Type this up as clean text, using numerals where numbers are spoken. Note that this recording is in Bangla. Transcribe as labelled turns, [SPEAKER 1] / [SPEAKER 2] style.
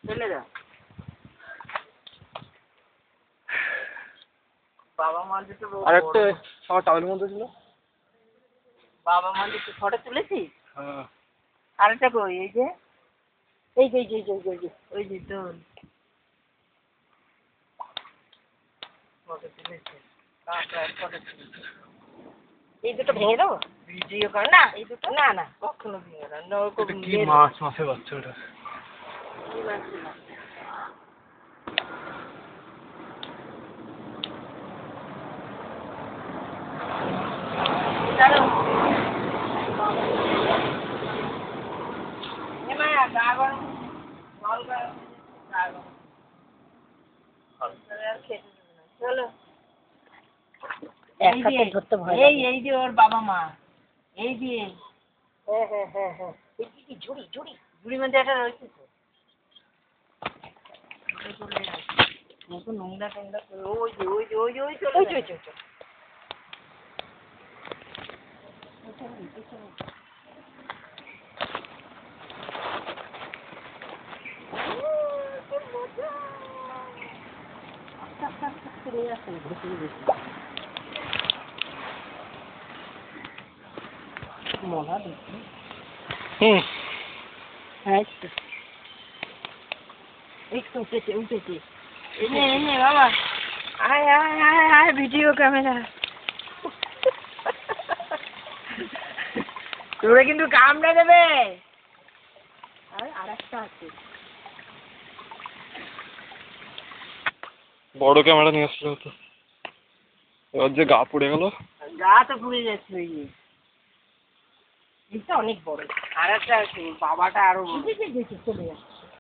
[SPEAKER 1] চলে যা। বাবা মা দুটো
[SPEAKER 2] আরেকটা আমার টাওয়েলের মধ্যে ছিল।
[SPEAKER 1] বাবা মা দুটো ফটো তুলেছিস?
[SPEAKER 2] হ্যাঁ।
[SPEAKER 1] আরেকটা কই? এই যে এই যে ওই যে তোর ফটো তুলেছে। ফটো তুলেছে। এই দুটো ভেঙে দেবো? ভিডিও করে না এই দুটো? না না কখনো ভেঙে না।
[SPEAKER 2] কি মাছ মাছের বাচ্চা ওটা?
[SPEAKER 1] এই যে ওর বাবা মা, এই যে হ্যাঁ ঝুড়ি ঝুড়ির মধ্যে একটা রয়েছে তো নোংরা টোংরা ওই মজা দেখি। হ্যাঁ একটু উঠেছে এনে বাবা আয় ভিডিও ক্যামেরা। তোরা কিন্তু কামড়ে দেবে। আর একটা আছে
[SPEAKER 2] বড় ক্যামেরা নিয়ে আসলে হতো। এবার যে গা পুড়ে গেল।
[SPEAKER 1] গা তো পুড়ে যাচ্ছে। এটা অনেক বড়। আর একটা আছে বাবাটা আরো চলে যাচ্ছে।